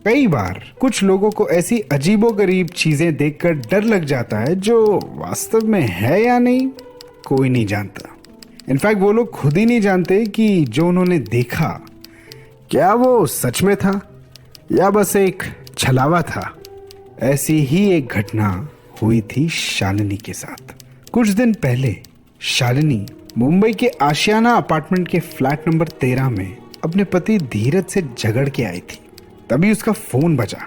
कई बार कुछ लोगों को ऐसी अजीबोगरीब चीजें देखकर डर लग जाता है जो वास्तव में है या नहीं कोई नहीं जानता। इनफैक्ट वो लोग खुद ही नहीं जानते कि जो उन्होंने देखा क्या वो सच में था या बस एक छलावा था। ऐसी ही एक घटना हुई थी शालिनी के साथ। कुछ दिन पहले शालिनी मुंबई के आशियाना अपार्टमेंट के फ्लैट नंबर 13 में अपने पति धीरज से झगड़ के आई थी। तभी उसका फोन बजा।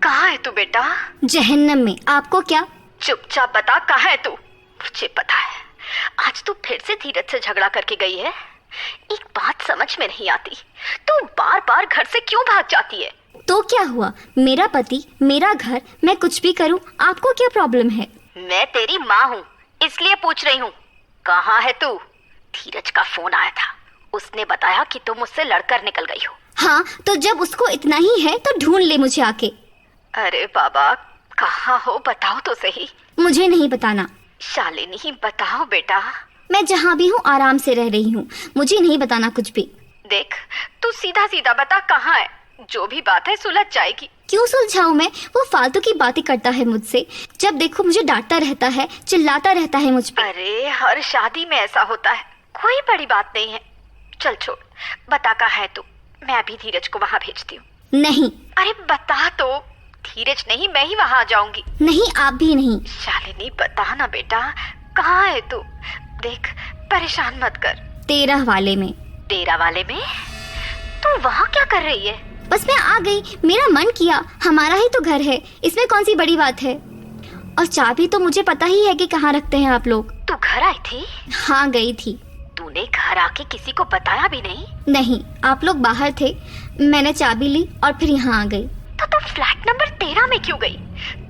कहाँ है तू बेटा? जहन्नम में। आपको क्या? चुपचाप बता, कहाँ है तू? मुझे पता है आज तू फिर से धीरज से झगड़ा करके गई है। एक बात समझ में नहीं आती, तू बार बार घर से क्यों भाग जाती है? तो क्या हुआ? मेरा पति, मेरा घर, मैं कुछ भी करूं, आपको क्या प्रॉब्लम है? मैं तेरी माँ हूँ, इसलिए पूछ रही हूँ, कहाँ है तू? धीरज का फोन आया था, उसने बताया कि तुम मुझसे लड़कर निकल गई हो। हाँ, तो जब उसको इतना ही है तो ढूंढ ले मुझे आके। अरे बाबा, कहाँ हो बताओ तो सही। मुझे नहीं बताना। शालिनी बताओ बेटा। मैं जहाँ भी हूँ आराम से रह रही हूँ, मुझे नहीं बताना कुछ भी। देख, तू सीधा सीधा बता कहाँ है, जो भी बात है सुलझ जाएगी। क्यों सुलझाऊं मैं? वो फालतू की बातें करता है मुझसे, जब देखो मुझे डांटता रहता है, चिल्लाता रहता है मुझ पे। अरे हर शादी में ऐसा होता है, कोई बड़ी बात नहीं है। चल छोड़, बता कहाँ है तू, मैं अभी धीरज को वहाँ भेजती हूँ। नहीं। अरे बता तो। धीरज नहीं, मैं ही वहाँ जाऊंगी। नहीं, आप भी नहीं। शालिनी बता ना बेटा, कहाँ है तू? देख, परेशान मत कर। 13 वाले में। 13 वाले में? तू वहाँ क्या कर रही है? बस मैं आ गई, मेरा मन किया, हमारा ही तो घर है, इसमें कौन सी बड़ी बात है। और चाबी तो मुझे पता ही है कि कहाँ रखते हैं आप लोग। तू घर आई थी? हाँ, गई थी। तूने घर आके किसी को बताया भी नहीं? नहीं, आप लोग बाहर थे, मैंने चाबी ली और फिर यहाँ आ गई। तो तू फ्लैट नंबर 13 में क्यों गई?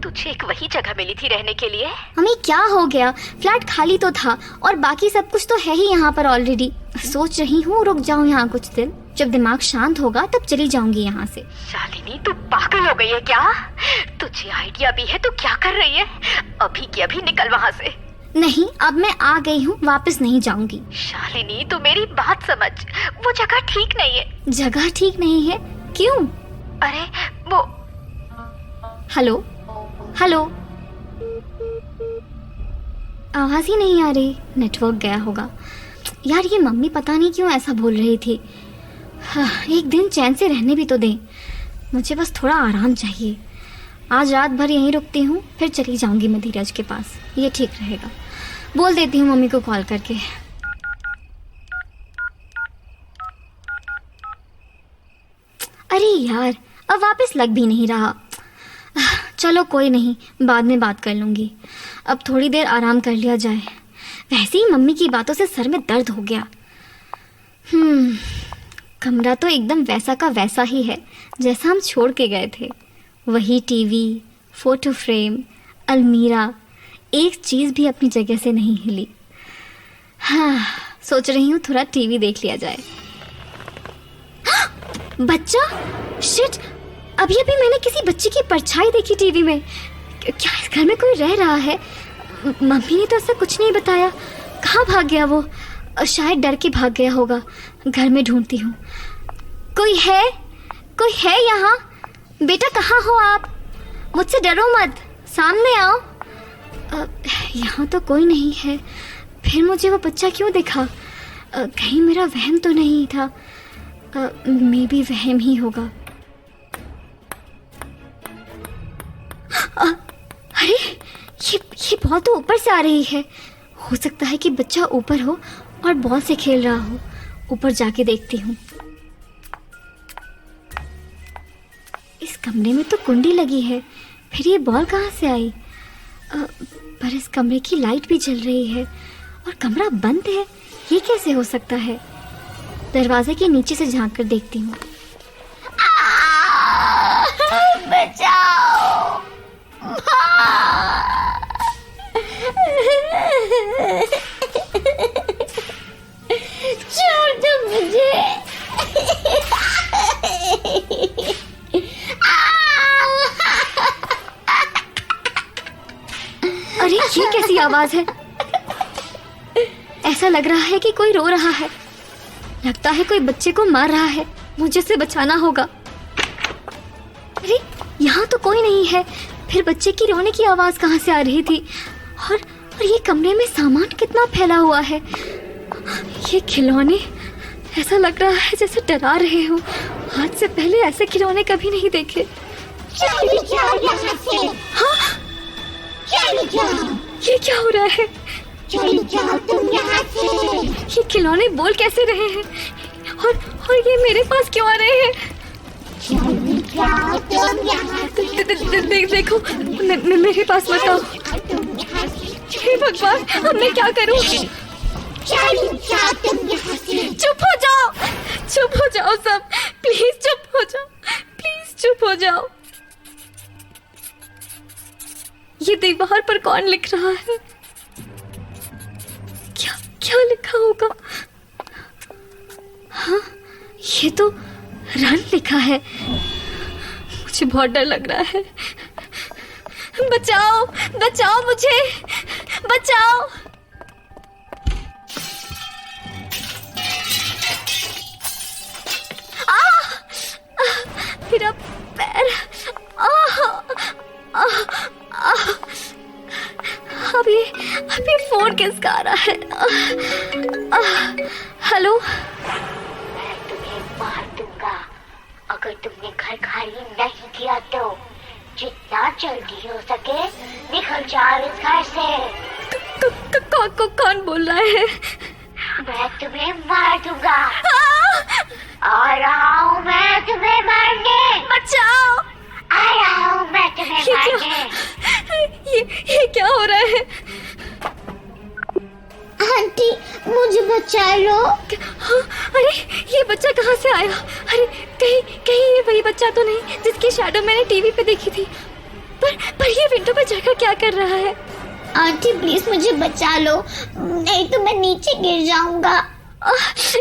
तुझे एक वही जगह मिली थी रहने के लिए। मम्मी क्या हो गया? फ्लैट खाली तो था और बाकी सब कुछ तो है ही यहाँ पर ऑलरेडी। सोच रही हूँ रुक जाऊँ यहाँ कुछ दिन, जब दिमाग शांत होगा तब चली जाऊंगी यहाँ से। शालिनी तू पागल हो गई है क्या? तुझे आइडिया भी है तू क्या कर रही है? अभी की अभी निकल वहाँ से। नहीं, अब मैं आ गई हूँ, वापस नहीं जाऊंगी। शालिनी तू मेरी बात समझ, वो जगह ठीक नहीं है। जगह ठीक नहीं है? क्यों? अरे वो। हेलो हेलो, आवाज ही नहीं आ रही, नेटवर्क गया होगा। यार ये मम्मी पता नहीं क्यों ऐसा बोल रही थी। एक दिन चैन से रहने भी तो दें, मुझे बस थोड़ा आराम चाहिए। आज रात भर यहीं रुकती हूँ, फिर चली जाऊंगी मैं धीरज के पास, ये ठीक रहेगा। बोल देती हूँ मम्मी को कॉल करके। अरे यार, अब वापस लग भी नहीं रहा। चलो कोई नहीं, बाद में बात कर लूँगी। अब थोड़ी देर आराम कर लिया जाए। वैसे ही मम्मी की बातों से सर में दर्द हो गया। कमरा तो एकदम वैसा का वैसा ही है जैसा हम छोड़ के गए थे। वही टीवी, फोटो फ्रेम, अलमीरा, एक चीज़ भी अपनी जगह से नहीं हिली। हाँ, सोच रही हूँ थोड़ा टीवी देख लिया जाए। बच्चा! शिट! अभी अभी मैंने किसी बच्चे की परछाई देखी टीवी में। क्या इस घर में कोई रह रहा है? मम्मी ने तो ऐसा कुछ नहीं बताया। कहाँ भाग गया वो? शायद डर के भाग गया होगा। घर में ढूंढती हूँ। कोई है? कोई है यहाँ? बेटा कहाँ हो आप? मुझसे डरो मत, सामने आओ। यहाँ तो कोई नहीं है, फिर मुझे वो बच्चा क्यों दिखा? कहीं मेरा वहम तो नहीं था? मे बी वहम ही होगा। अरे ये बॉल तो ऊपर से आ रही है। हो सकता है कि बच्चा ऊपर हो और बॉल से खेल रहा हो। ऊपर जाके देखती हूँ। इस कमरे में तो कुंडी लगी है, फिर ये बॉल कहाँ से आई? पर इस कमरे की लाइट भी जल रही है और कमरा बंद है। ये कैसे हो सकता है? दरवाजे के नीचे से झांक कर देखती हूँ। बचाओ! छोड़ दो मुझे। अरे ये कैसी आवाज है? ऐसा लग रहा है कि कोई रो रहा है। लगता है कोई बच्चे को मार रहा है। मुझे से बचाना होगा। अरे यहाँ तो कोई नहीं है, फिर बच्चे की रोने की आवाज़ कहाँ से आ रही थी? और ये कमरे में सामान कितना फैला हुआ है। ये खिलौने, ऐसा लग रहा है जैसे डरा रहे हो। आज से पहले ऐसे खिलौने कभी नहीं देखे। हाँ? ये क्या हो रहा है? ये खिलौने बोल कैसे रहे हैं? और ये मेरे पास क्यों आ रहे हैं? देखो, मेरे पास मत आओ। हे भगवान, अब मैं क्या करूं? चुप हो जाओ, चुप हो जाओ सब, प्लीज चुप हो जाओ, प्लीज चुप हो जाओ। ये दीवार पर कौन लिख रहा है? क्या लिखा होगा? हाँ, ये तो रन लिखा है। मुझे बहुत डर लग रहा है। बचाओ, बचाओ मुझे, बचाओ। मेरा पैर। अभी फोन किसका आ रहा है? हेलो। मैं तुम्हें मार दूंगा अगर तुमने घर खाली नहीं किया तो। जितना जल्दी हो सके निकल जाओ इस घर से। कौन बोल रहा है? मैं तुम्हें मार दूंगा। आ रहा हूँ मैं तुम्हें मारने। बचाओ। आ रहा हूँ मैं तुम्हें मारने। ये क्या हो रहा है? आंटी मुझे बचा लो। अरे ये बच्चा कहाँ से आया? अरे कहीं ये वही बच्चा तो नहीं जिसकी शैडो मैंने टीवी पे देखी थी? पर ये विंडो पे जाकर क्या कर रहा है? आंटी प्लीज मुझे बचा लो, नहीं तो मैं नीचे गिर जाऊंगा।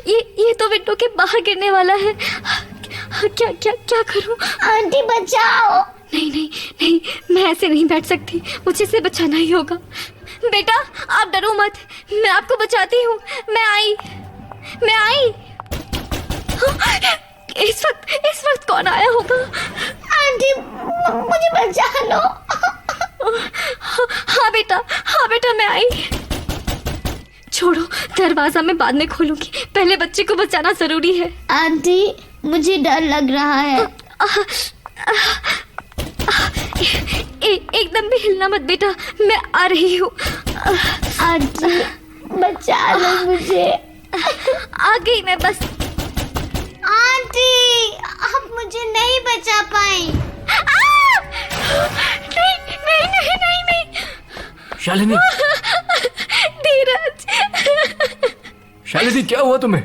ये तो विंडो के बाहर गिरने वाला है। क्या करूं? आंटी बचाओ। नहीं, मैं ऐसे नहीं बैठ सकती, मुझे इसे बचाना ही होगा। बेटा आप डरो मत, मैं आपको बचाती हूँ। मैं आई। इस वक्त कौन आया होगा? आंटी मुझे बचा लो। हाँ बेटा मैं आई। छोड़ो, दरवाजा मैं बाद में खोलूंगी, पहले बच्चे को बचाना जरूरी है। आंटी मुझे डर लग रहा है। एकदम भी हिलना मत बेटा, मैं आ रही हूँ। आंटी बचा लो मुझे। आ गई मैं बस। आंटी आप मुझे नहीं बचा पाई। नहीं। शालिनी। धीरज। शालिनी क्या हुआ तुम्हें?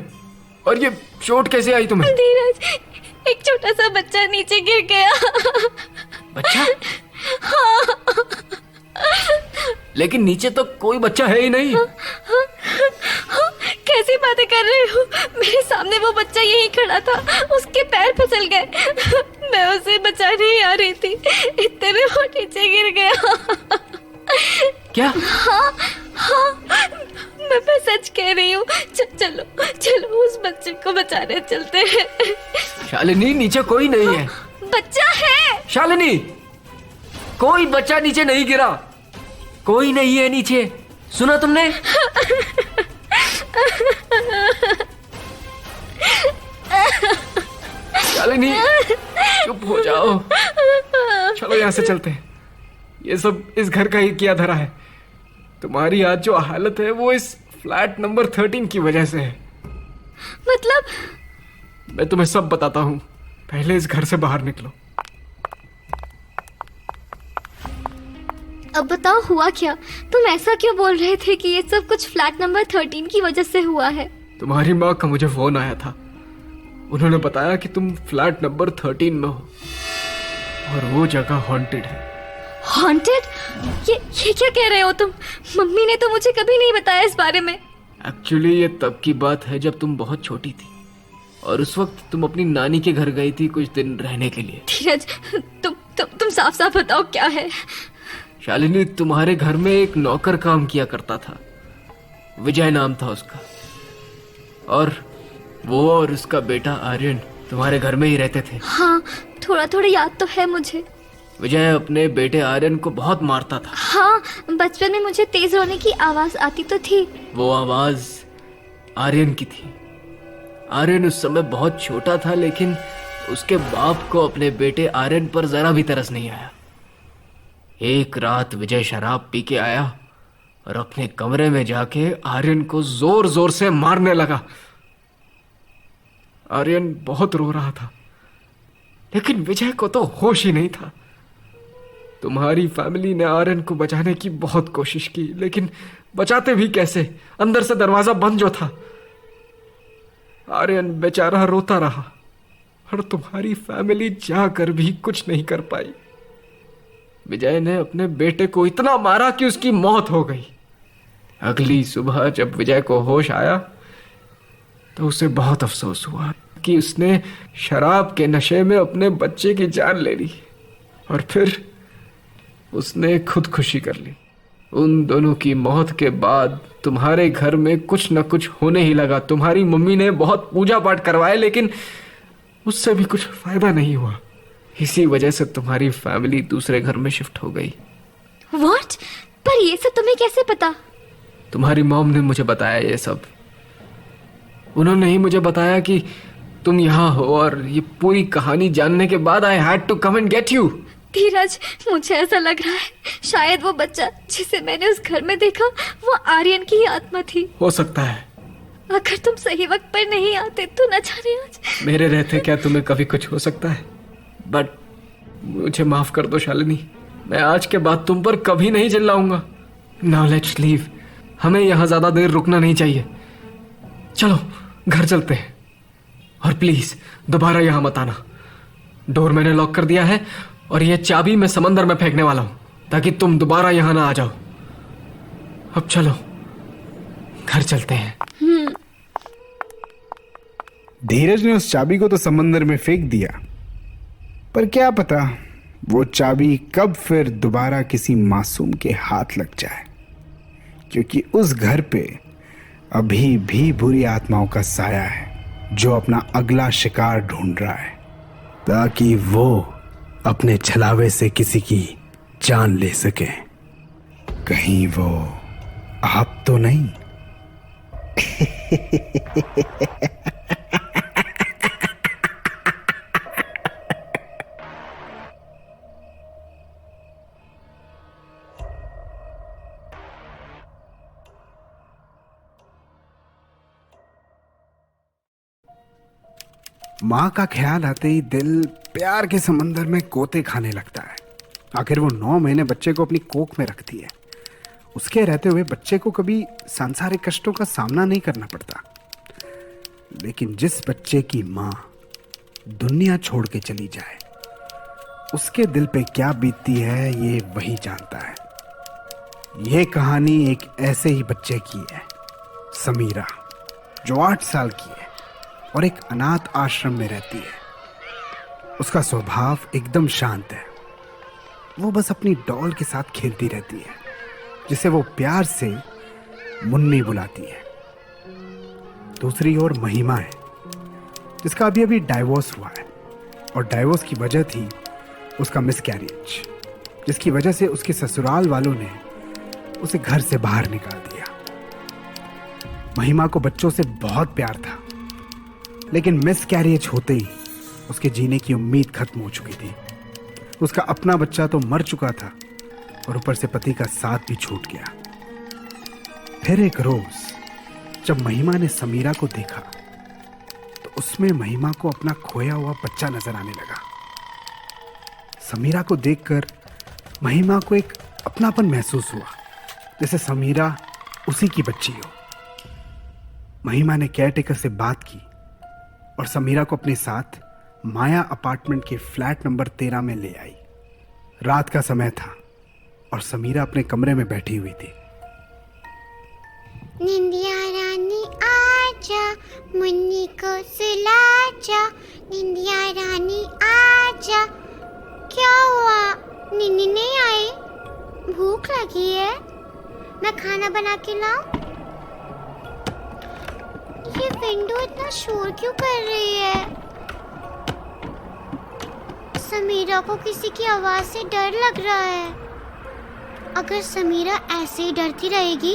और ये चोट कैसे आई तुम्हें? धीरज, एक छोटा सा बच्चा नीचे गिर गया। बच्चा? लेकिन नीचे तो कोई बच्चा है ही नहीं। कैसी बातें कर रहे हो? मेरे सामने वो बच्चा यही खड़ा था, उसके पैर फिसल गए। मैं उसे बचाने ही आ रही थी, इतने में वो नीचे गिर गया। क्या? हाँ, मैं सच कह रही हूँ। चलो उस बच्चे को बचाने चलते हैं। शालिनी नीचे कोई नहीं है। बच्चा है। शालिनी, कोई बच्चा नीचे नहीं गिरा, कोई नहीं है नीचे। सुना तुमने? शालिनी चुप हो जाओ, चलो यहाँ से चलते हैं। ये सब इस घर का ही किया धरा है। तुम्हारी आज जो हालत है वो इस फ्लैट नंबर 13 की वजह से है। मतलब? मैं तुम्हें सब बताता हूँ, पहले इस घर से बाहर निकलो। अब बताओ हुआ क्या? तुम ऐसा क्यों बोल रहे थे कि ये सब कुछ फ्लैट नंबर 13 की वजह से हुआ है? तुम्हारी माँ का मुझे फोन आया था, उन्होंने बताया कि तुम फ्लैट नंबर 13 में हो और वो जगह हॉन्टेड है। हॉन्टेड? ये क्या कह रहे हो तुम? मम्मी ने तो मुझे कभी नहीं बताया इस बारे में। एक्चुअली ये तब की बात है जब तुम बहुत छोटी थी और उस वक्त तुम अपनी नानी के घर गई थी कुछ दिन रहने के लिए। धीरज, तुम साफ साफ बताओ क्या है? शालिनी, तुम्हारे घर में एक नौकर काम किया करता था, विजय नाम था उसका, और वो और उसका बेटा आर्यन तुम्हारे घर में ही रहते थे। हाँ, थोड़ा थोड़ा याद तो है मुझे। विजय अपने बेटे आर्यन को बहुत मारता था। हाँ, बचपन में मुझे तेज रोने की आवाज आती तो थी। वो आवाज आर्यन की थी। आर्यन उस समय बहुत छोटा था, लेकिन उसके बाप को अपने बेटे आर्यन पर जरा भी तरस नहीं आया। एक रात विजय शराब पी के आया और अपने कमरे में जाके आर्यन को जोर जोर से मारने लगा। आर्यन बहुत रो रहा था, लेकिन विजय को तो होश ही नहीं था। तुम्हारी फैमिली ने आर्यन को बचाने की बहुत कोशिश की, लेकिन बचाते भी कैसे? अंदर से दरवाजा बंद जो था। आर्यन बेचारा रोता रहा और तुम्हारी फैमिली जाकर भी कुछ नहीं कर पाई। विजय ने अपने बेटे को इतना मारा कि उसकी मौत हो गई। अगली सुबह जब विजय को होश आया तो उसे बहुत अफसोस हुआ कि उसने शराब के नशे में अपने बच्चे की जान ले ली और फिर उसने खुदकुशी कर ली। उन दोनों की मौत के बाद तुम्हारे घर में कुछ न कुछ होने ही लगा। तुम्हारी मम्मी ने बहुत पूजा पाठ करवाए, लेकिन उससे भी कुछ फायदा नहीं हुआ। इसी वजह से तुम्हारी फैमिली दूसरे घर में शिफ्ट हो गई। What? पर ये सब तुम्हें कैसे पता? तुम्हारी मॉम ने मुझे बताया ये सब। उन्होंने ही मुझे बताया कि तुम यहाँ हो, और ये पूरी कहानी जानने के बाद I had to come and get you. Dheeraj, मुझे ऐसा लग रहा है शायद वो बच्चा जिसे मैंने उस घर में देखा वो आर्यन की ही आत्मा थी। हो सकता है। अगर तुम सही वक्त पर नहीं आते तो न जाने आज। मेरे रहते क्या तुम्हें कभी कुछ हो सकता है? बट मुझे माफ कर दो शालिनी, मैं आज के बाद तुम पर कभी नहीं चिल्लाऊंगा। Now let's leave. हमें यहाँ ज्यादा देर रुकना नहीं चाहिए। चलो घर चलते हैं, और प्लीज दोबारा यहाँ मत आना। डोर मैंने लॉक कर दिया है और यह चाबी मैं समंदर में फेंकने वाला हूं ताकि तुम दोबारा यहाँ ना आ जाओ। अब चलो घर चलते हैं। धीरज ने उस चाबी को तो समंदर में फेंक दिया, पर क्या पता वो चाबी कब फिर दोबारा किसी मासूम के हाथ लग जाए, क्योंकि उस घर पे अभी भी बुरी आत्माओं का साया है जो अपना अगला शिकार ढूंढ रहा है ताकि वो अपने छलावे से किसी की जान ले सके। कहीं वो आप तो नहीं? माँ का ख्याल आते ही दिल प्यार के समंदर में गोते खाने लगता है। आखिर वो 9 महीने बच्चे को अपनी कोख में रखती है। उसके रहते हुए बच्चे को कभी सांसारिक कष्टों का सामना नहीं करना पड़ता। लेकिन जिस बच्चे की माँ दुनिया छोड़ के चली जाए, उसके दिल पे क्या बीतती है ये वही जानता है। ये कहानी एक ऐसे ही बच्चे की है, समीरा, जो 8 साल की है और एक अनाथ आश्रम में रहती है। उसका स्वभाव एकदम शांत है। वो बस अपनी डॉल के साथ खेलती रहती है, जिसे वो प्यार से मुन्नी बुलाती है। दूसरी ओर महिमा है, जिसका अभी अभी डाइवोर्स हुआ है, और डाइवोर्स की वजह थी उसका मिसकैरेज, जिसकी वजह से उसके ससुराल वालों ने उसे घर से बाहर निकाल दिया। महिमा को बच्चों से बहुत प्यार था, लेकिन मिसकैरेज होते ही उसके जीने की उम्मीद खत्म हो चुकी थी। उसका अपना बच्चा तो मर चुका था और ऊपर से पति का साथ भी छूट गया। फिर एक रोज जब महिमा ने समीरा को देखा तो उसमें महिमा को अपना खोया हुआ बच्चा नजर आने लगा। समीरा को देखकर महिमा को एक अपनापन महसूस हुआ, जैसे समीरा उसी की बच्ची हो। महिमा ने केयरटेकर से बात की और समीरा को अपने साथ माया अपार्टमेंट के फ्लैट नंबर 13 में ले आई। रात का समय था और समीरा अपने कमरे में बैठी हुई थी। निंदिया रानी आजा, मुन्नी को सुला जा। निंदिया रानी आजा। क्या हुआ? निन्नी नहीं आई? भूख लगी है? मैं खाना बना के लाऊं? ये विंडो इतना शोर क्यों कर रही है? समीरा को किसी की आवाज से डर लग रहा है। अगर समीरा ऐसे ही डरती रहेगी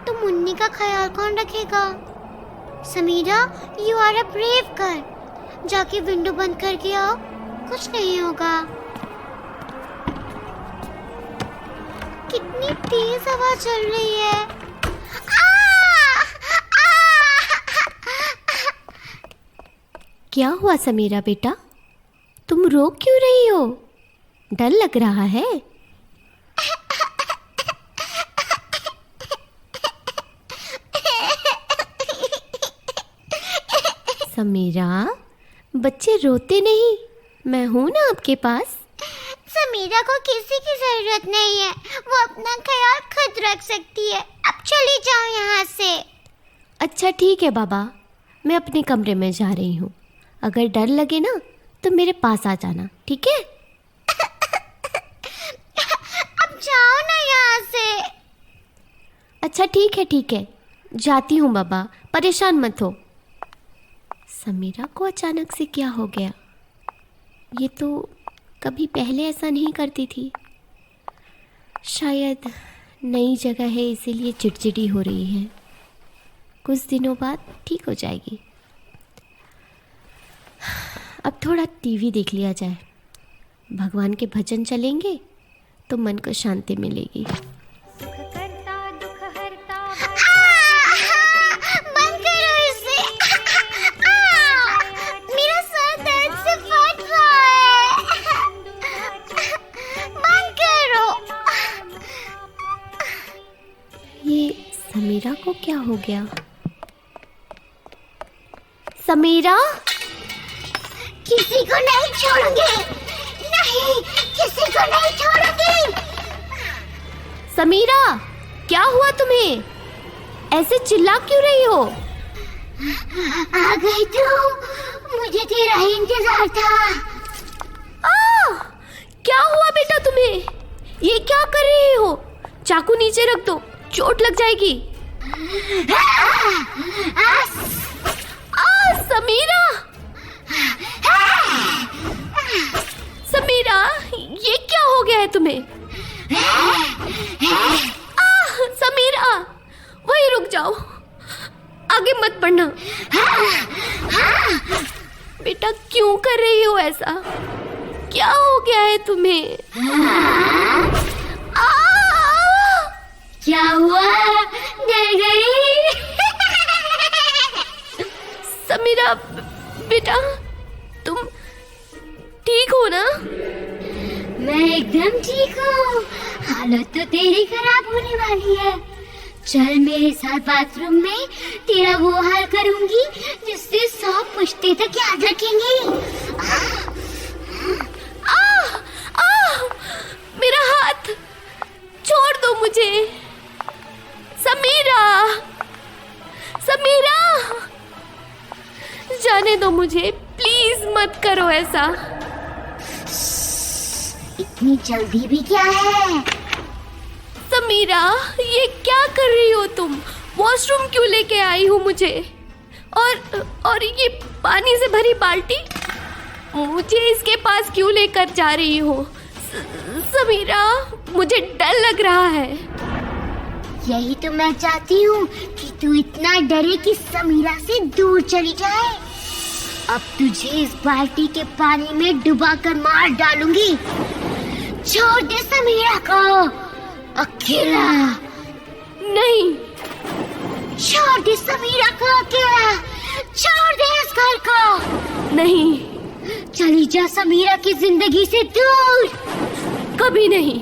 तो मुन्नी का ख्याल कौन रखेगा? Samira, you are a brave girl. जाके विंडो बंद करके आओ, कुछ नहीं होगा। कितनी तेज हवा चल रही है। क्या हुआ समीरा बेटा, तुम रो क्यों रही हो? डर लग रहा है? समीरा, बच्चे रोते नहीं, मैं हूं ना आपके पास। समीरा को किसी की जरूरत नहीं है, वो अपना ख्याल खुद रख सकती है। अब चली जाओ यहाँ से। अच्छा ठीक है बाबा, मैं अपने कमरे में जा रही हूँ। अगर डर लगे ना तो मेरे पास आ जाना, ठीक है? अब जाओ ना यहाँ से। अच्छा ठीक है, जाती हूँ बाबा, परेशान मत हो। समीरा को अचानक से क्या हो गया? ये तो कभी पहले ऐसा नहीं करती थी। शायद नई जगह है इसीलिए चिड़चिड़ी हो रही है। कुछ दिनों बाद ठीक हो जाएगी। अब थोड़ा टीवी देख लिया जाए, भगवान के भजन चलेंगे तो मन को शांति मिलेगी। बंद करो इसे। मेरा सर दर्द से फट रहा है। बंद करो। ये समीरा को क्या हो गया? समीरा, किसी को नहीं छोड़ूंगी। नहीं, किसी को नहीं छोड़ूंगी। समीरा, क्या हुआ तुम्हें? ऐसे चिल्ला क्यों रही हो? आ गई तू, मुझे तेरा ही इंतजार था। क्या हुआ बेटा तुम्हें? ये क्या कर रही हो? चाकू नीचे रख दो, चोट लग जाएगी। समीरा, समीरा, ये क्या हो गया है तुम्हें? समीरा, वहीं रुक जाओ, आगे मत बढ़ना। बेटा क्यों कर रही हो ऐसा? क्या हो गया है तुम्हें? क्या हुआ? डर गई? समीरा बेटा, तुम ठीक हो ना? मैं एकदम ठीक हूँ। हालत तो तेरी खराब होने वाली है। चल मेरे साथ बाथरूम में, तेरा वो हाल करूंगी जिससे 100 पुश्ते तक याद रखेंगे। मेरा हाथ छोड़ दो मुझे। समीरा, समीरा, जाने दो मुझे, प्लीज मत करो ऐसा। इतनी जल्दी भी क्या है? समीरा, ये क्या कर रही हो तुम? वॉशरूम क्यों लेके आई हो मुझे? और ये पानी से भरी बाल्टी मुझे इसके पास क्यों लेकर जा रही हो? समीरा, मुझे डर लग रहा है। यही तो मैं चाहती हूँ कि तू इतना डरे कि समीरा से दूर चली जाए। अब तुझे इस बाल्टी के पानी में डुबाकर मार डालूंगी। छोड़ दे समीरा को अकेला। नहीं, छोड़ दे समीरा को अकेला। छोड़ दे इस घर को। नहीं, चली जा समीरा की जिंदगी से दूर। कभी नहीं।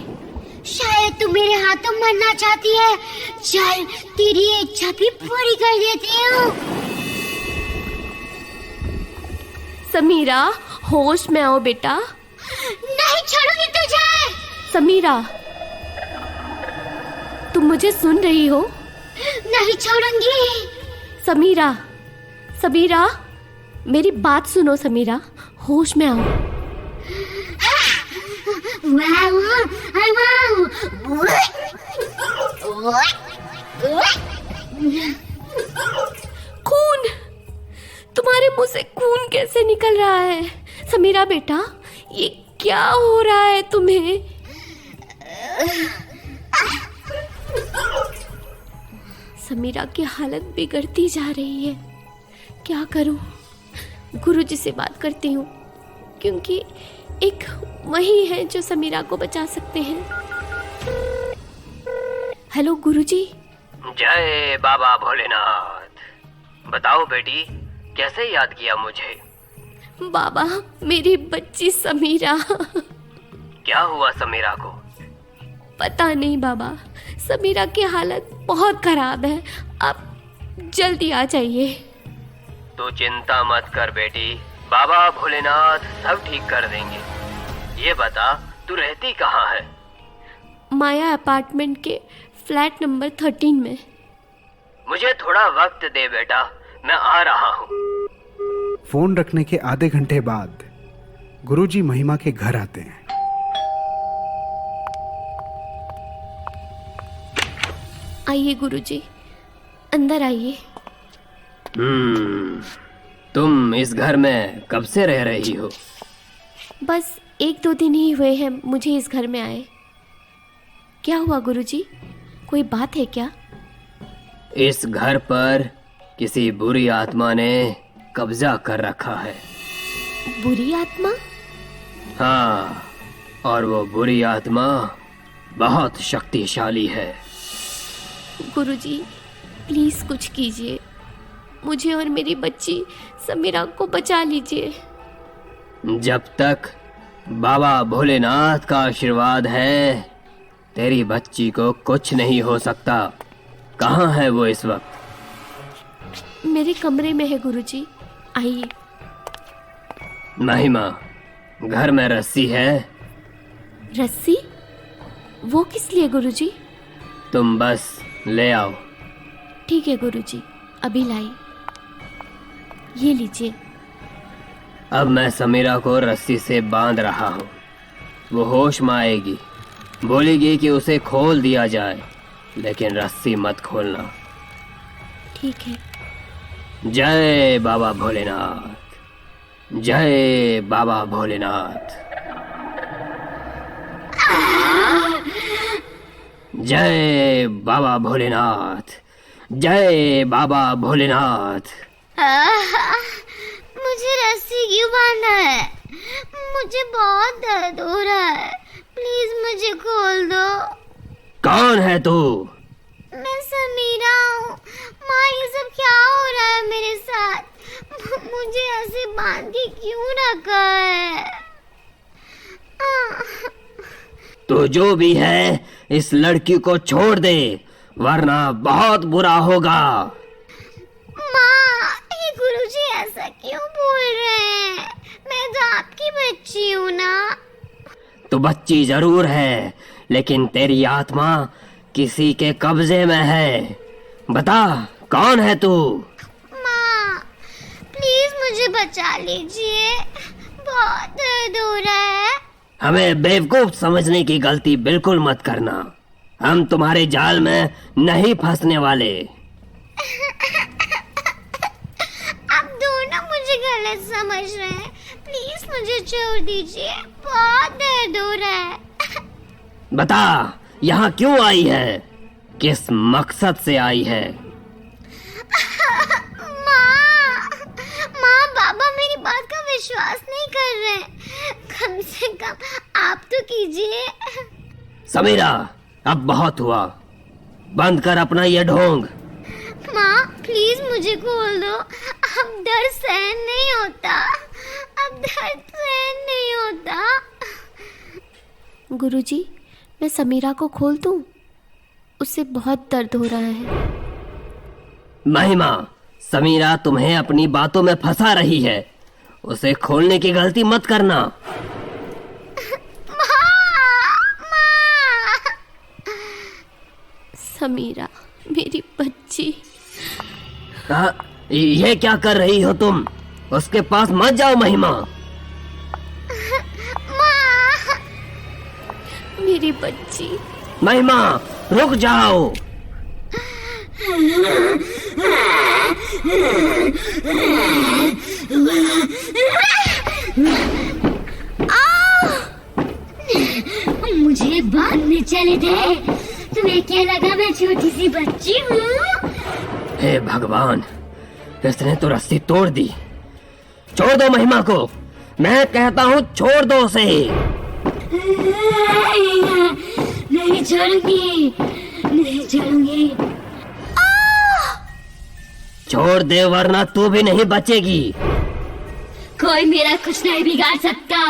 शायद तू मेरे हाथों मरना चाहती है। चल, तेरी इच्छा भी पूरी कर देती हूँ। समीरा, होश में आओ बेटा। नहीं छोड़ूंगी तुझे। समीरा, तुम मुझे सुन रही हो? नहीं छोड़ूंगी। समीरा, समीरा, मेरी बात सुनो समीरा, होश में आओ। खून, तुम्हारे मुंह से खून कैसे निकल रहा है? समीरा बेटा, ये क्या हो रहा है तुम्हें? समीरा की हालत बिगड़ती जा रही है। क्या करूं? गुरुजी से बात करती हूँ, क्योंकि एक वही है जो समीरा को बचा सकते हैं। हेलो गुरुजी। जय बाबा भोलेनाथ। बताओ बेटी, कैसे याद किया मुझे? बाबा, मेरी बच्ची समीरा। क्या हुआ समीरा को? पता नहीं बाबा, समीरा की हालत बहुत खराब है। आप जल्दी आ जाइए। तू चिंता मत कर बेटी, बाबा भोलेनाथ सब ठीक कर देंगे। ये बता, तू रहती कहाँ है? माया अपार्टमेंट के फ्लैट नंबर 13 में। मुझे थोड़ा वक्त दे बेटा, मैं आ रहा हूँ। फोन रखने के आधे घंटे बाद गुरुजी महिमा के घर आते हैं। आइए गुरुजी, अंदर आइए। तुम इस घर में कब से रह रही हो? बस 1-2 दिन ही हुए हैं मुझे इस घर में आए। क्या हुआ गुरुजी, कोई बात है क्या? इस घर पर किसी बुरी आत्मा ने कब्जा कर रखा है। बुरी आत्मा? हाँ, और वो बुरी आत्मा बहुत शक्तिशाली है। गुरुजी, प्लीज कुछ कीजिए, मुझे और मेरी बच्ची समीरा को बचा लीजिए। जब तक बाबा भोलेनाथ का आशीर्वाद है, तेरी बच्ची को कुछ नहीं हो सकता। कहाँ है वो इस वक्त? मेरे कमरे में है गुरुजी, आइए। महिमा, घर में रस्सी है? रस्सी? वो किस लिए गुरुजी? तुम बस ले आओ। ठीक है गुरुजी, अभी लाई। ये लीजिए। अब मैं समीरा को रस्सी से बांध रहा हूँ। वो होश में आएगी, बोलेगी कि उसे खोल दिया जाए, लेकिन रस्सी मत खोलना। ठीक है। जय बाबा भोलेनाथ, जय बाबा भोलेनाथ, जय बाबा भोलेनाथ, जय बाबा भोलेनाथ। मुझे रस्सी क्यों बांधा है? मुझे बहुत दर्द हो रहा है, प्लीज मुझे खोल दो। कौन है तू? मैं समीरा हूँ। माँ, ये सब क्या हो रहा है मेरे साथ? मुझे ऐसे बांध के क्यों रखा है? तो जो भी है, इस लड़की को छोड़ दे, वरना बहुत बुरा होगा। माँ, ये गुरुजी ऐसा क्यों बोल रहे हैं? मैं तो आपकी बच्ची हूँ ना। तो बच्ची जरूर है, लेकिन तेरी आत्मा किसी के कब्जे में है। बता, कौन है तू? माँ, प्लीज मुझे बचा लीजिए, बहुत दर्द हो रहा है। हमें बेवकूफ समझने की गलती बिल्कुल मत करना। हम तुम्हारे जाल में नहीं फंसने वाले। आप दोनों मुझे गलत समझ रहे हैं, प्लीज मुझे छोड़ दीजिए, बहुत दर्द हो रहा है। बता, यहाँ क्यों आई है? किस मकसद से आई है? माँ, बाबा मेरी बात का विश्वास नहीं कर रहे हैं। कम से कम आप तो कीजिए। समीरा, अब बहुत हुआ, बंद कर अपना ये ढोंग। माँ, प्लीज मुझे खोल दो, अब दर्द सहन नहीं होता, अब दर्द सहन नहीं होता। गुरुजी, मैं समीरा को खोल दूं? उसे बहुत दर्द हो रहा है। महिमा, समीरा तुम्हें अपनी बातों में फंसा रही है। उसे खोलने की गलती मत करना। समीरा, मेरी बच्ची। ये क्या कर रही हो तुम? उसके पास मत जाओ महिमा। मेरी बच्ची। महिमा, रुक जाओ। चले थे। तुम्हें क्या लगा मैं छोटी सी बच्ची हूँ? हे भगवान, इसने तो रस्सी तोड़ दी। छोड़ दो महिमा को, मैं कहता हूँ छोड़ दो उसे। नहीं छोड़ूंगी, नहीं छोड़ूंगी। छोड़ दे वरना तू भी नहीं बचेगी। कोई मेरा कुछ नहीं बिगाड़ सकता,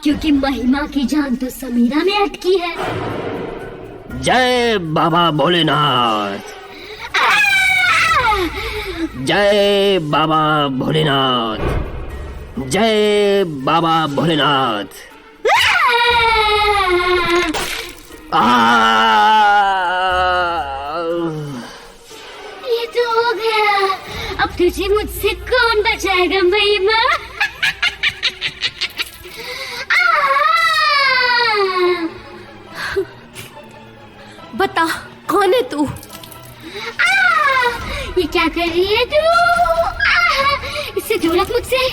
क्योंकि महिमा की जान तो समीरा में अटकी है। जय बाबा भोलेनाथ, जय बाबा भोलेनाथ, जय बाबा भोलेनाथ। ये तो हो गया। अब तुझे मुझसे कौन बचाएगा महिमा? बता, कौन है तू? ये क्या कर रही है तू? इससे दूर रख मुझसे।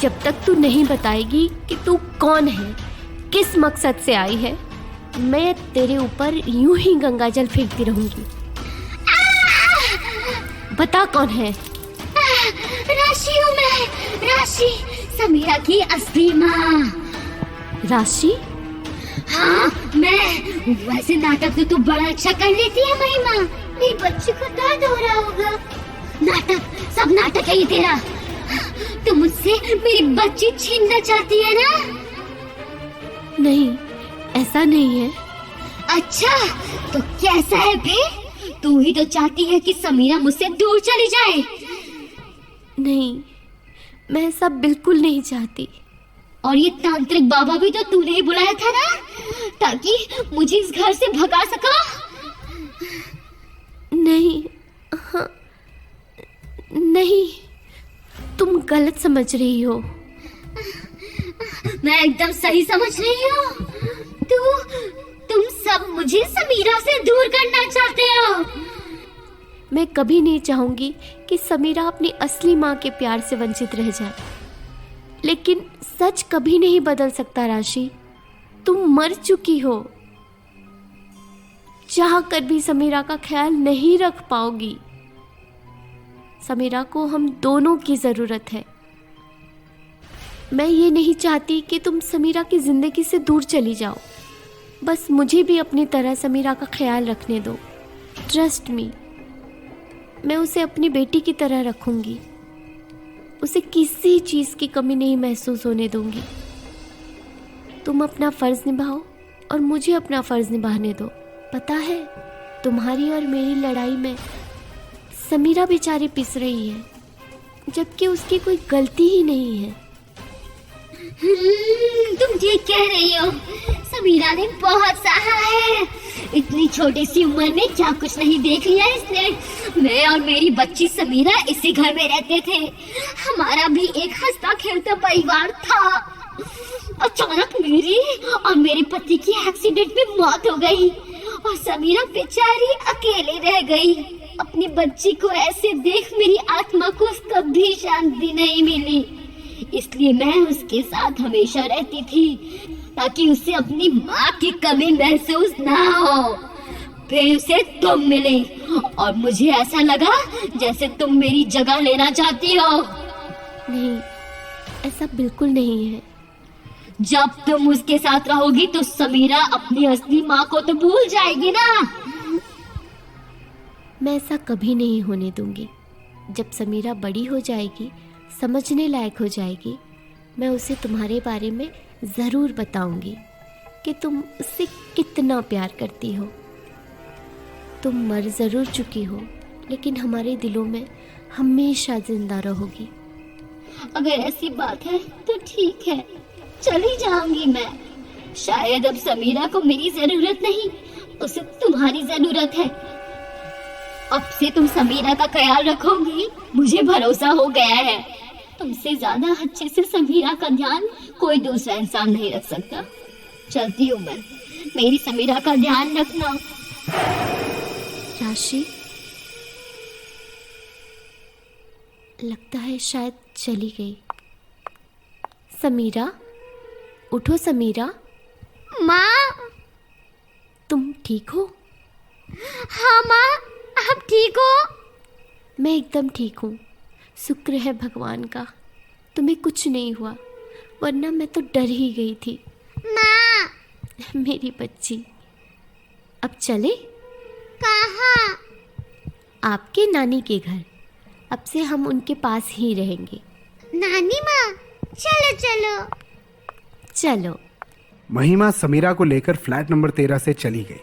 जब तक तू नहीं बताएगी कि तू कौन है, किस मकसद से आई है, मैं तेरे ऊपर यूं ही गंगाजल फेंकती रहूंगी। बता कौन है? राशि हूँ मैं, राशि, समीरा की असली माँ। राशि? हाँ मैं। वैसे नाटक तो तू बड़ा अच्छा कर लेती है महिमा। मेरी बच्ची को दर्द हो रहा होगा। नाटक, सब नाटक है ये तेरा। तू मुझसे मेरी बच्ची छीनना चाहती है ना? नहीं, ऐसा नहीं है। अच्छा, तो कैसा है फिर? तू ही तो चाहती है कि समीरा मुझसे दूर चली जाए। नहीं, मैं ऐसा बिल्कुल नहीं चाहती। और ये तांत्रिक बाबा भी तो तूने ही बुलाया था ना, ताकि मुझे इस घर से भगा सका? नहीं, हाँ, नहीं, तुम गलत समझ रही हो। मैं एकदम सही समझ रही हूँ। तुम सब मुझे समीरा से दूर करना चाहते हो। मैं कभी नहीं चाहूंगी कि समीरा अपनी असली माँ के प्यार से वंचित रह जाए, लेकिन सच कभी नहीं बदल सकता राशि। तुम मर चुकी हो, चाह कर भी समीरा का ख्याल नहीं रख पाओगी। समीरा को हम दोनों की जरूरत है। मैं ये नहीं चाहती कि तुम समीरा की जिंदगी से दूर चली जाओ। बस मुझे भी अपनी तरह समीरा का ख्याल रखने दो। ट्रस्ट मी, मैं उसे अपनी बेटी की तरह रखूंगी। उसे किसी चीज़ की कमी नहीं महसूस होने दूंगी। तुम अपना फ़र्ज़ निभाओ और मुझे अपना फ़र्ज़ निभाने दो। पता है, तुम्हारी और मेरी लड़ाई में समीरा बेचारी पिस रही है, जबकि उसकी कोई गलती ही नहीं है। तुम ठीक कह रही हो। समीरा ने बहुत सहा है। इतनी छोटी सी उम्र में क्या कुछ नहीं देख लिया इसने। मैं और मेरी बच्ची समीरा इसी घर में रहते थे। हमारा भी एक हंसता खेलता परिवार था। अचानक मेरी और मेरे पति की एक्सीडेंट में मौत हो गई और समीरा बेचारी अकेली रह गई। अपनी बच्ची को ऐसे देख मेरी आत्मा को कभी शांति नहीं मिली। इसलिए मैं उसके साथ हमेशा रहती थी, ताकि उसे अपनी माँ की कमी महसूस ना हो। फिर उसे तुम मिले और मुझे ऐसा लगा जैसे तुम मेरी जगह लेना चाहती हो। नहीं, ऐसा बिल्कुल नहीं है। जब तुम उसके साथ रहोगी तो समीरा अपनी असली माँ को तो भूल जाएगी ना। मैं ऐसा कभी नहीं होने दूंगी। जब समीरा बड़ी हो जाएगी, समझने लायक हो जाएगी, मैं उसे तुम्हारे बारे में ज़रूर बताऊंगी कि तुम उससे कितना प्यार करती हो। तुम मर ज़रूर चुकी हो, लेकिन हमारे दिलों में हमेशा जिंदा रहोगी। अगर ऐसी बात है तो ठीक है, चली जाऊंगी मैं। शायद अब समीरा को मेरी जरूरत नहीं, उसे तुम्हारी जरूरत है। अब से तुम समीरा का ख्याल रखोगी, मुझे भरोसा हो गया है। तुमसे ज्यादा अच्छे से समीरा का ध्यान कोई दूसरा इंसान नहीं रख सकता। चलती हूँ मैं, मेरी समीरा का ध्यान रखना। राशि, लगता है शायद चली गई। समीरा, उठो समीरा। माँ, तुम ठीक हो? हाँ माँ, आप ठीक हो? मैं एकदम ठीक हूँ, शुक्र है भगवान का। तुम्हें कुछ नहीं हुआ, वरना मैं तो डर ही गई थी। माँ। मेरी बच्ची, अब चले? कहाँ? आपके नानी के घर। अब से हम उनके पास ही रहेंगे। नानी माँ, चलो चलो। चलो। महिमा समीरा को लेकर फ्लैट नंबर 13 से चली गई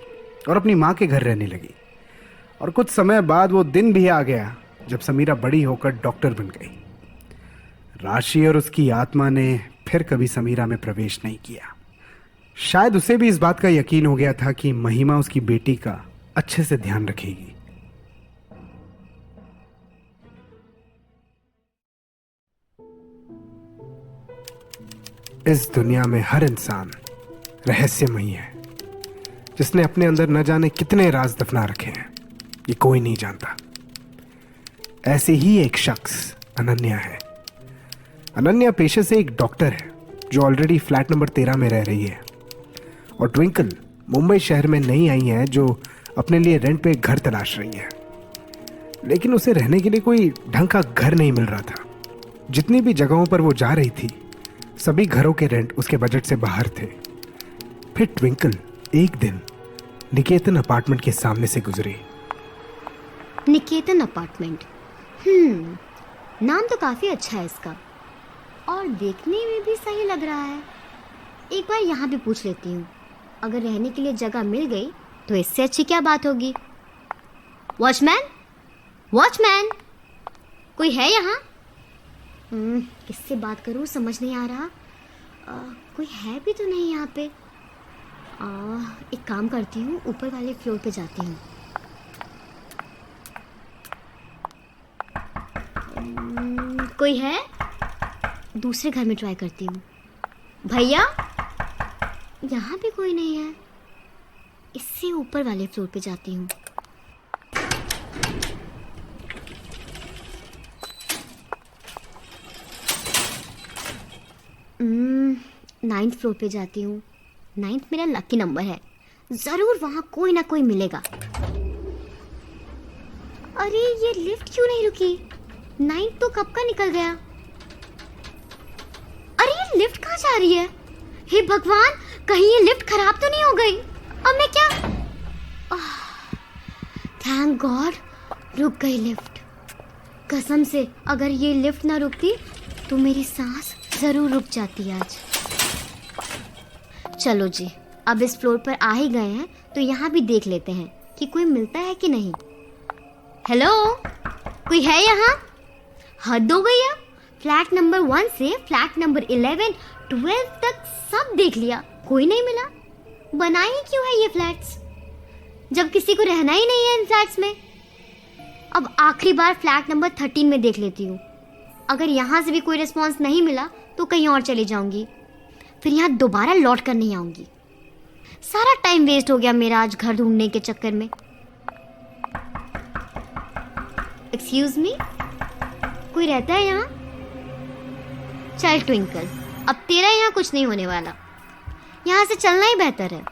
और अपनी माँ के घर रहने लगी। और कुछ समय बाद वो दिन भी आ गया जब समीरा बड़ी होकर डॉक्टर बन गई। राशि और उसकी आत्मा ने फिर कभी समीरा में प्रवेश नहीं किया। शायद उसे भी इस बात का यकीन हो गया था कि महिमा उसकी बेटी का अच्छे से ध्यान रखेगी। इस दुनिया में हर इंसान रहस्यमयी है। जिसने अपने अंदर न जाने कितने राज दफना रखे हैं, ये कोई नहीं जानता। ऐसे ही एक शख्स अनन्या है। अनन्या पेशे से एक डॉक्टर है जो ऑलरेडी फ्लैट नंबर 13 में रह रही है। और ट्विंकल मुंबई शहर में नई आई है जो अपने लिए रेंट पे एक घर तलाश रही है। लेकिन उसे रहने के लिए कोई ढंग का घर नहीं मिल रहा था। जितनी भी जगहों पर वो जा रही थी, सभी घरों के रेंट उसके बजट से बाहर थे। फिर ट्विंकल एक दिन निकेतन अपार्टमेंट के सामने से गुजरी। निकेतन अपार्टमेंट, नाम तो काफ़ी अच्छा है इसका और देखने में भी सही लग रहा है। एक बार यहाँ भी पूछ लेती हूँ, अगर रहने के लिए जगह मिल गई तो इससे अच्छी क्या बात होगी। वॉचमैन, वॉचमैन, कोई है यहाँ? किससे बात करूँ समझ नहीं आ रहा। कोई है भी तो नहीं यहाँ पे। एक काम करती हूँ, ऊपर वाले फ्लोर पे जाती हूँ। कोई है? दूसरे घर में ट्राई करती हूँ। भैया, यहाँ भी कोई नहीं है। इससे ऊपर वाले फ्लोर पे जाती हूँ। नाइन्थ फ्लोर पे जाती हूँ। 9th मेरा लकी नंबर है, जरूर वहाँ कोई ना कोई मिलेगा। अरे ये लिफ्ट क्यों नहीं रुकी? 9th तो कब का निकल गया। अरे ये लिफ्ट कहाँ जा रही है? हे भगवान, कहीं ये लिफ्ट खराब तो नहीं हो गई? अब मैं क्या? थैंक गॉड, रुक गई लिफ्ट। कसम से अगर ये लिफ्ट ना रुकती तो मेरी सांस जरूर रुक जाती आज। चलो जी, अब इस फ्लोर पर आ ही गए हैं तो यहाँ भी देख लेते हैं कि कोई मिलता है कि नहीं। हेलो, कोई है यहाँ? हद हो गई है। फ्लैट नंबर 1 से फ्लैट नंबर 11, 12 तक सब देख लिया, कोई नहीं मिला। बनाए ही क्यों है ये फ्लैट्स जब किसी को रहना ही नहीं है इन फ्लैट्स में। अब आखिरी बार फ्लैट नंबर 13 में देख लेती हूँ। अगर यहाँ से भी कोई रिस्पॉन्स नहीं मिला तो कहीं और चली जाऊंगी, फिर यहाँ दोबारा लौट कर नहीं आऊंगी। सारा टाइम वेस्ट हो गया मेरा आज घर ढूंढने के चक्कर में। एक्सक्यूज मी, कोई रहता है यहाँ? चल ट्विंकल, अब तेरा यहाँ कुछ नहीं होने वाला, यहाँ से चलना ही बेहतर है।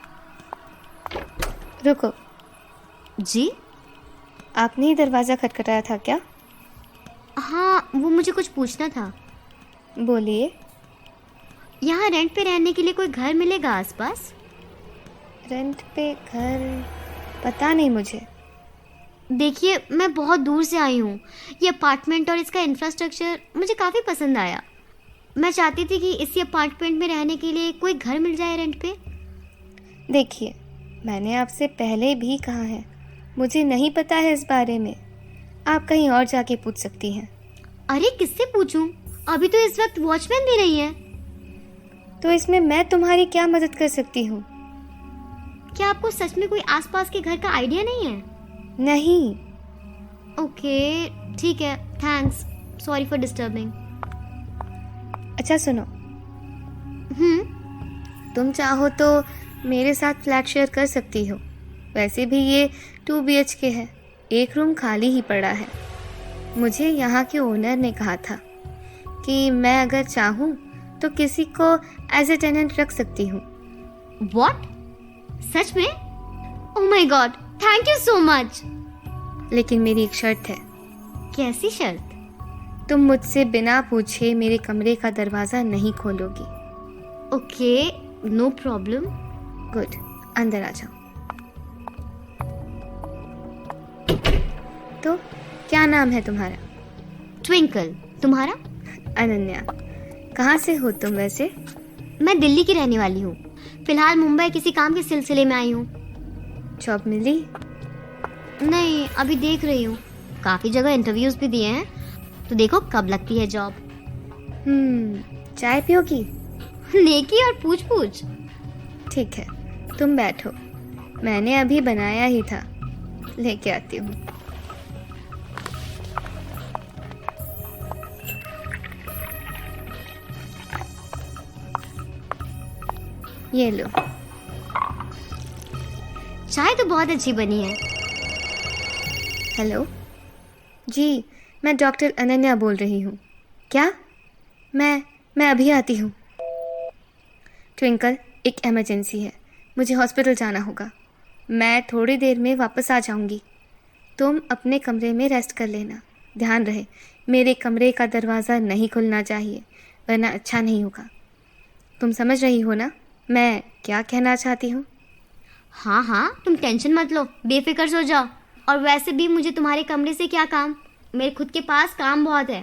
रुको जी? आपने ही दरवाज़ा खटखटाया था क्या? हाँ, वो मुझे कुछ पूछना था। बोलिए। यहाँ रेंट पे रहने के लिए कोई घर मिलेगा आसपास? रेंट पे घर पता नहीं मुझे। देखिए, मैं बहुत दूर से आई हूँ। ये अपार्टमेंट और इसका इंफ्रास्ट्रक्चर मुझे काफ़ी पसंद आया। मैं चाहती थी कि इसी अपार्टमेंट में रहने के लिए कोई घर मिल जाए रेंट पे। देखिए, मैंने आपसे पहले भी कहा है, मुझे नहीं पता है इस बारे में। आप कहीं और जाके पूछ सकती हैं। अरे किससे पूछूं? अभी तो इस वक्त वॉचमैन भी नहीं है। तो इसमें मैं तुम्हारी क्या मदद कर सकती हूँ? क्या आपको सच में कोई आसपास के घर का आइडिया नहीं है? नहीं। ओके, ठीक है, थैंक्स, सॉरी फॉर डिस्टर्बिंग। अच्छा सुनो, तुम चाहो तो मेरे साथ फ्लैट शेयर कर सकती हो। वैसे भी ये 2 BHK है, एक रूम खाली ही पड़ा है। मुझे यहाँ के ओनर ने कहा था कि मैं अगर चाहूँ तो किसी को एज ए टेनेंट रख सकती हूँ। व्हाट? सच में? Oh my God, thank you so much. लेकिन मेरी एक शर्त है। कैसी शर्त? तुम मुझसे बिना पूछे मेरे कमरे का दरवाज़ा नहीं खोलोगी। Okay, no problem. गुड, अंदर आ जाओ। तो क्या नाम है तुम्हारा? ट्विंकल। तुम्हारा? अनन्या। कहाँ से हो तुम वैसे? मैं दिल्ली की रहने वाली हूँ। फिलहाल मुंबई किसी काम के सिलसिले में आई हूँ। जॉब मिली? नहीं, अभी देख रही हूँ। काफ़ी जगह इंटरव्यूज भी दिए हैं, तो देखो कब लगती है जॉब। चाय पियोगी? नेकी और पूछ पूछ। ठीक है, तुम बैठो, मैंने अभी बनाया ही था, लेके आती हूँ। ये लो। चाय तो बहुत अच्छी बनी है। हेलो जी, मैं डॉक्टर अनन्या बोल रही हूँ। क्या? मैं अभी आती हूँ। ट्विंकल, एक इमरजेंसी है, मुझे हॉस्पिटल जाना होगा। मैं थोड़ी देर में वापस आ जाऊँगी। तुम अपने कमरे में रेस्ट कर लेना। ध्यान रहे, मेरे कमरे का दरवाज़ा नहीं खुलना चाहिए, वरना अच्छा नहीं होगा। तुम समझ रही हो ना मैं क्या कहना चाहती हूँ? हाँ हाँ, तुम टेंशन मत लो, बेफिक्र सो जाओ। और वैसे भी मुझे तुम्हारे कमरे से क्या काम, मेरे खुद के पास काम बहुत है।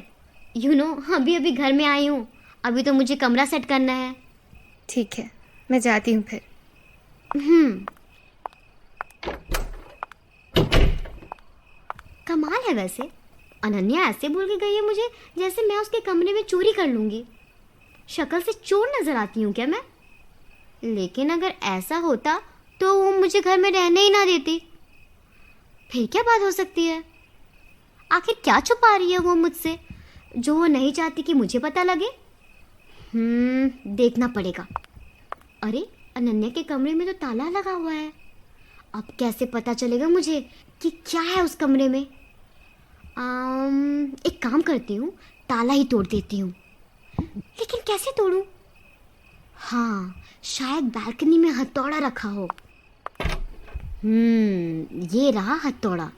अभी अभी घर में आई हूँ, अभी तो मुझे कमरा सेट करना है। ठीक है, मैं जाती हूँ फिर। कमाल है वैसे, अनन्या ऐसे बोल के गई है मुझे जैसे मैं उसके कमरे में चोरी कर लूँगी। शक्ल से चोर नज़र आती हूँ क्या मैं? लेकिन अगर ऐसा होता तो वो मुझे घर में रहने ही ना देती। फिर क्या बात हो सकती है? आखिर क्या छुपा रही है वो मुझसे जो वो नहीं चाहती कि मुझे पता लगे? देखना पड़ेगा। अरे, अनन्या के कमरे में तो ताला लगा हुआ है। अब कैसे पता चलेगा मुझे कि क्या है उस कमरे में? एक काम करती हूँ, ताला ही तोड़ देती हूँ। लेकिन कैसे तोड़ूं? हाँ, शायद बालकनी में हथौड़ा रखा हो। ये रहा हथौड़ा।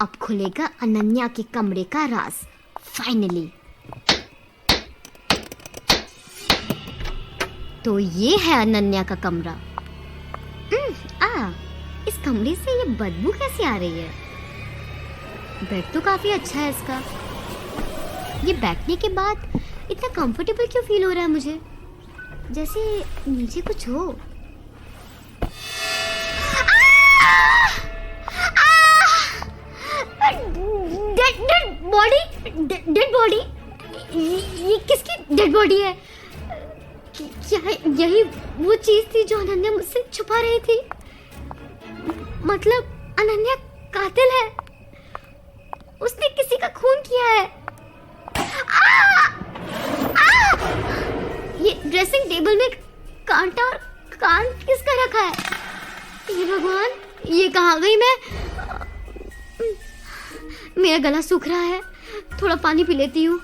अब खुलेगा अनन्या के कमरे का राज, फाइनली। तो ये है अनन्या का कमरा। इस कमरे से ये बदबू कैसे आ रही है? बेड तो काफी अच्छा है इसका। ये बैठने के बाद इतना कंफर्टेबल क्यों फील हो रहा है मुझे, जैसे नीचे कुछ हो। Dead body. ये किसकी डेड बॉडी है? क्या यही वो चीज थी जो अनन्या मुझसे छुपा रही थी? मतलब अनन्या कातिल है, उसने किसी का खून किया है। ये ड्रेसिंग टेबल में कांटा और कान किसका रखा है? ये भगवान, ये कहाँ गई मैं? मेरा गला सूख रहा है, थोड़ा पानी पी लेती हूँ।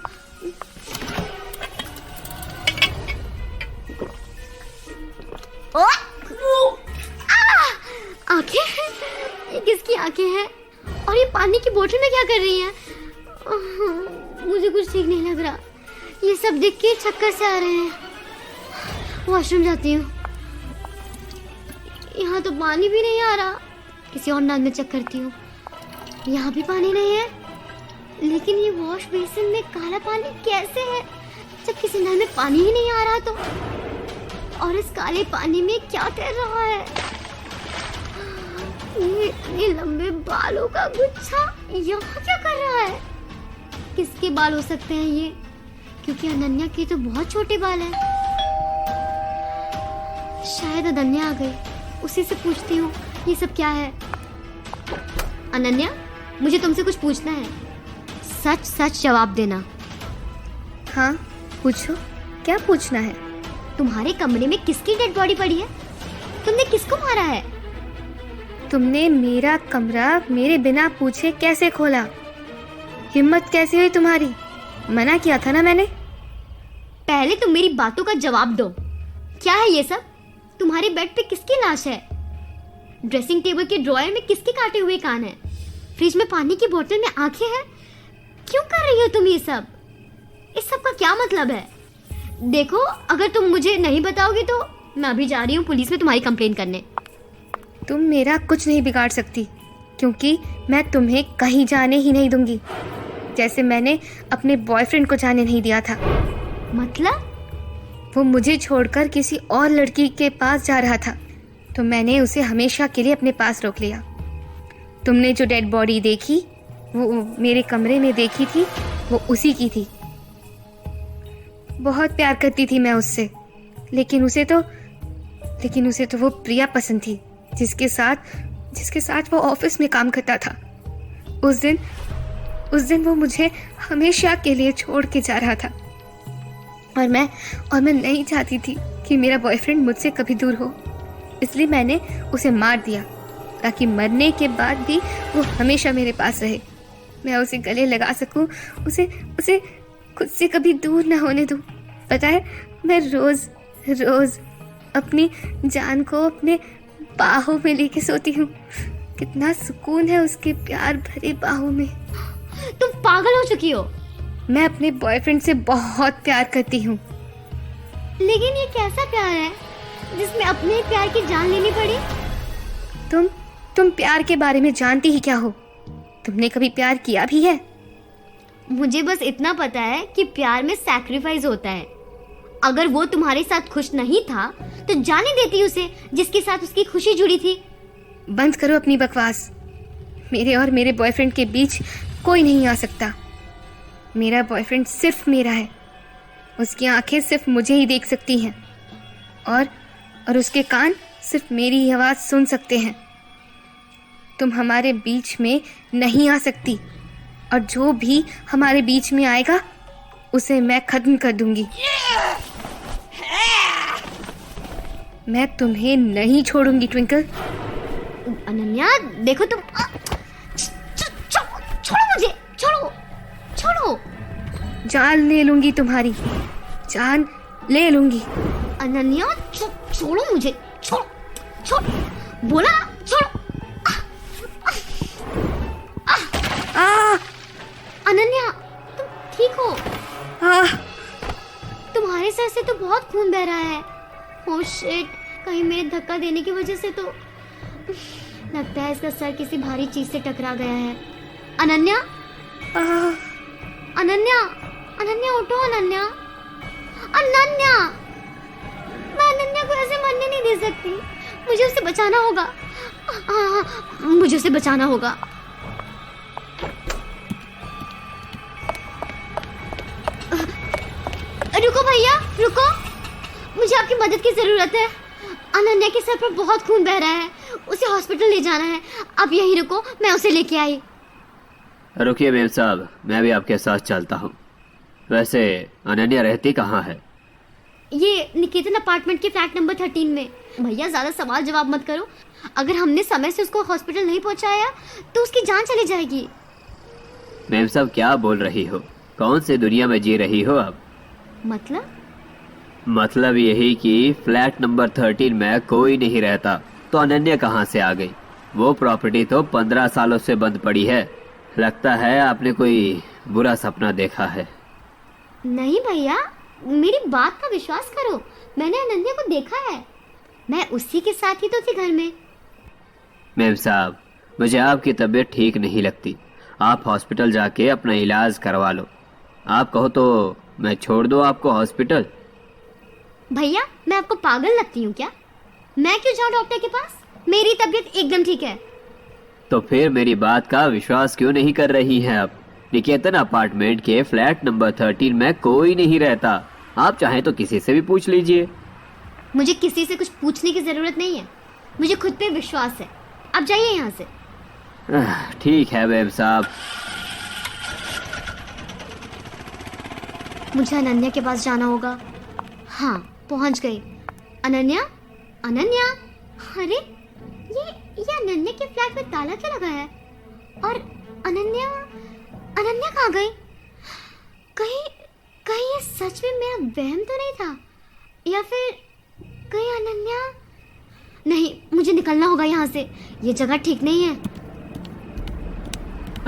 आंखें? ये किसकी आंखें हैं? और ये पानी की बोतल में क्या कर रही हैं? मुझे कुछ ठीक नहीं लग रहा। ये सब देख के चक्कर से आ रहे हैं। वॉशरूम जाती हूँ। यहाँ तो पानी भी नहीं आ रहा। किसी और नल में चेक करती हूँ। यहाँ भी पानी नहीं है। लेकिन ये वॉश बेसिन में काला पानी कैसे है जब किसी नल में पानी ही नहीं आ रहा? तो और इस काले पानी में क्या तैर रहा है? ये लंबे बालों का गुच्छा यहाँ क्या कर रहा है? किसके बाल हो सकते हैं ये? क्योंकि अनन्या के तो बहुत छोटे बाल हैं। शायद अनन्या आ गई, उसी से पूछती हूँ ये सब क्या है। अनन्या, मुझे तुमसे कुछ पूछना है, सच सच जवाब देना। हाँ पूछो, क्या पूछना है? तुम्हारे कमरे में किसकी डेड बॉडी पड़ी है? तुमने किसको मारा है? तुमने मेरा कमरा मेरे बिना पूछे कैसे खोला? हिम्मत कैसे हुई तुम्हारी? मना किया था ना मैंने। पहले तुम मेरी बातों का जवाब दो। क्या है ये सब? तुम्हारे बेड पे किसकी लाश है? ड्रेसिंग टेबल के ड्रॉयर में किसके काटे हुए कान हैं? फ्रिज में पानी की बोतल में आंखें हैं। क्यों कर रही हो तुम ये सब? इस सब का क्या मतलब है? देखो, अगर तुम मुझे नहीं बताओगी तो मैं अभी जा रही हूँ पुलिस में तुम्हारी कंप्लेंट करने। तुम मेरा कुछ नहीं बिगाड़ सकती, क्योंकि मैं तुम्हें कहीं जाने ही नहीं दूंगी, जैसे मैंने अपने बॉयफ्रेंड को जाने नहीं दिया था। मतलब? वो मुझे छोड़कर किसी और लड़की के पास जा रहा था, तो मैंने उसे हमेशा के लिए अपने पास रोक लिया। तुमने जो डेड बॉडी देखी, वो मेरे कमरे में देखी थी, वो उसी की थी। बहुत प्यार करती थी मैं उससे, लेकिन उसे तो वो प्रिया पसंद थी, जिसके साथ वो ऑफिस में काम करता था। उस दिन वो मुझे हमेशा के लिए छोड़ के जा रहा था, और मैं नहीं चाहती थी कि मेरा बॉयफ्रेंड मुझसे कभी दूर हो। इसलिए मैंने उसे मार दिया, ताकि मरने के बाद भी वो हमेशा मेरे पास रहे। मैं उसे गले लगा सकूं, उसे खुद से कभी दूर ना होने दूं। पता है, मैं रोज अपनी जान को अपने बाहों में लेके सोती हूँ। कितना सुकून है उसके प्यार भरे बाहों में। तुम पागल हो चुकी हो। मैं अपने बॉयफ्रेंड से बहुत प्यार करती हूँ। लेकिन ये कैसा प्यार है जिसमें अपने ही प्यार की जान लेनी पड़ी? तुम प्यार के बारे में जानती ही क्या हो? तुमने कभी प्यार किया भी है? मुझे बस इतना पता है कि प्यार में सैक्रिफाइस होता है। अगर वो तुम्हारे साथ खुश नहीं था तो जाने देती उसे जिसके साथ उसकी खुशी जुड़ी थी। बंद करो अपनी बकवास। मेरे और मेरे बॉयफ्रेंड के बीच कोई नहीं आ सकता। मेरा बॉयफ्रेंड सिर्फ मेरा है। उसकी आंखें सिर्फ मुझे ही देख सकती हैं, और उसके कान सिर्फ मेरी ही आवाज़ सुन सकते हैं। तुम हमारे बीच में नहीं आ सकती, और जो भी हमारे बीच में आएगा उसे मैं खत्म कर दूंगी। मैं तुम्हें नहीं छोड़ूंगी ट्विंकल। अनन्या, देखो तुम छोड़ो मुझे, छोड़ो। जान ले लूंगी तुम्हारी, जान ले लूंगी। अनन्या, छोड़ो मुझे, छोड़ बोला, छोड़ो। अनन्या, तुम ठीक हो? तुम्हारे सर से तो बहुत खून बह रहा है। ओह शिट, कहीं मेरे धक्का देने की वजह से तो लगता है इसका सर किसी भारी चीज से टकरा गया है। अनन्या, अनन्या उठो। अनन्या, मैं अनन्या को ऐसे मरने नहीं दे सकती। मुझे उसे बचाना होगा। मुझे उसे बचाना होगा। रुको भैया, रुको, मुझे आपकी मदद की जरूरत है। अनन्या के सर पर बहुत खून बह रहा है, उसे हॉस्पिटल ले जाना है। आप यहीं रुको, मैं उसे लेके आई। रुकिए मेम साहब, मैं भी आपके साथ चलता हूँ। वैसे अनन्या रहती कहाँ है? ये निकेतन अपार्टमेंट के फ्लैट नंबर 13 में। भैया, ज्यादा सवाल जवाब मत करो। अगर हमने समय से उसको हॉस्पिटल नहीं पहुंचाया तो उसकी जान चली जाएगी। मेम साहब, क्या बोल रही हो? कौन सी दुनिया में जी रही हो आप? मतलब यही कि फ्लैट नंबर 13 में कोई नहीं रहता, तो अनन्या कहाँ से आ गई? वो प्रॉपर्टी तो 15 सालों से बंद पड़ी है। लगता है आपने कोई बुरा सपना देखा है। नहीं भैया, मेरी बात का विश्वास करो, मैंने अनन्या को देखा है। मैं उसी के साथ ही तो थी घर में। मैम साहब, मुझे आपकी तबीयत ठीक नहीं लगती। आप हॉस्पिटल जाके अपना इलाज करवा लो। आप कहो तो मैं छोड़ दूँ आपको हॉस्पिटल? भैया, मैं आपको पागल लगती हूँ क्या? मैं क्यों जाऊँ डॉक्टर के पास? मेरी तबीयत एकदम ठीक है। तो फिर मेरी बात का विश्वास क्यों नहीं कर रही हैं आप? निकेतन अपार्टमेंट के फ्लैट नंबर 13 में कोई नहीं रहता। आप चाहें तो किसी से भी पूछ लीजिए। मुझे किसी से कुछ पूछने की जरूरत नहीं है, मुझे खुद पे विश्वास है। आप जाइए यहाँ से। ठीक है मैम साहब। मुझे अनन्या के पास जाना होगा। हाँ, पहुँच गई। अनन्या, अरे ये अनन्या के फ्लैट में ताला क्यों लगा है? और अनन्या कहाँ गई? कहीं ये सच में मेरा वहम तो नहीं था? या फिर कहीं नहीं, मुझे निकलना होगा यहाँ से। ये जगह ठीक नहीं है।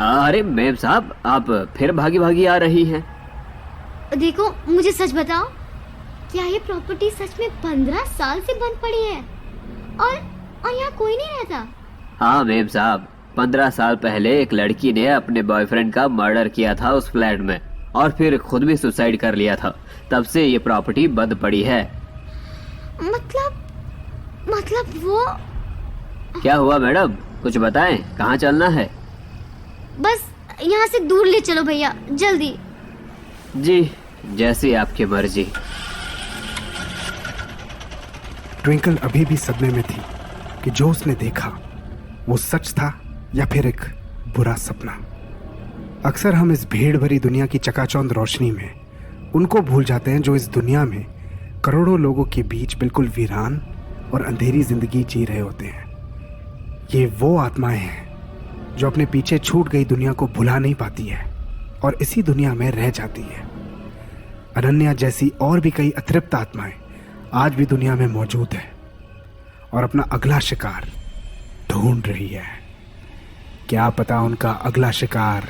अरे मेम साहब, आप फिर भागी भागी आ रही हैं। देखो, मुझे सच बताओ, क्या ये प्रॉपर्टी सच में 15 साल से बंद पड़ी है और यहाँ कोई नहीं रहता? हाँ मेम साहब, 15 साल पहले एक लड़की ने अपने बॉयफ्रेंड का मर्डर किया था उस फ्लैट में, और फिर खुद भी सुसाइड कर लिया था। तब से ये प्रॉपर्टी बंद पड़ी है। मतलब वो? क्या हुआ मैडम, कुछ बताएं, कहाँ चलना है? बस यहाँ से दूर ले चलो भैया, जल्दी। जी, जैसी आपकी मर्जी। ट्विंकल अभी भी सदमे में थी कि जो उसने देखा वो सच था या फिर एक बुरा सपना। अक्सर हम इस भीड़ भरी दुनिया की चकाचौंध रोशनी में उनको भूल जाते हैं जो इस दुनिया में करोड़ों लोगों के बीच बिल्कुल वीरान और अंधेरी जिंदगी जी रहे होते हैं। ये वो आत्माएं हैं जो अपने पीछे छूट गई दुनिया को भुला नहीं पाती है और इसी दुनिया में रह जाती है। अनन्या जैसी और भी कई अतृप्त आत्माएं आज भी दुनिया में मौजूद है और अपना अगला शिकार ढूंढ रही है। क्या पता उनका अगला शिकार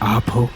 आप हो।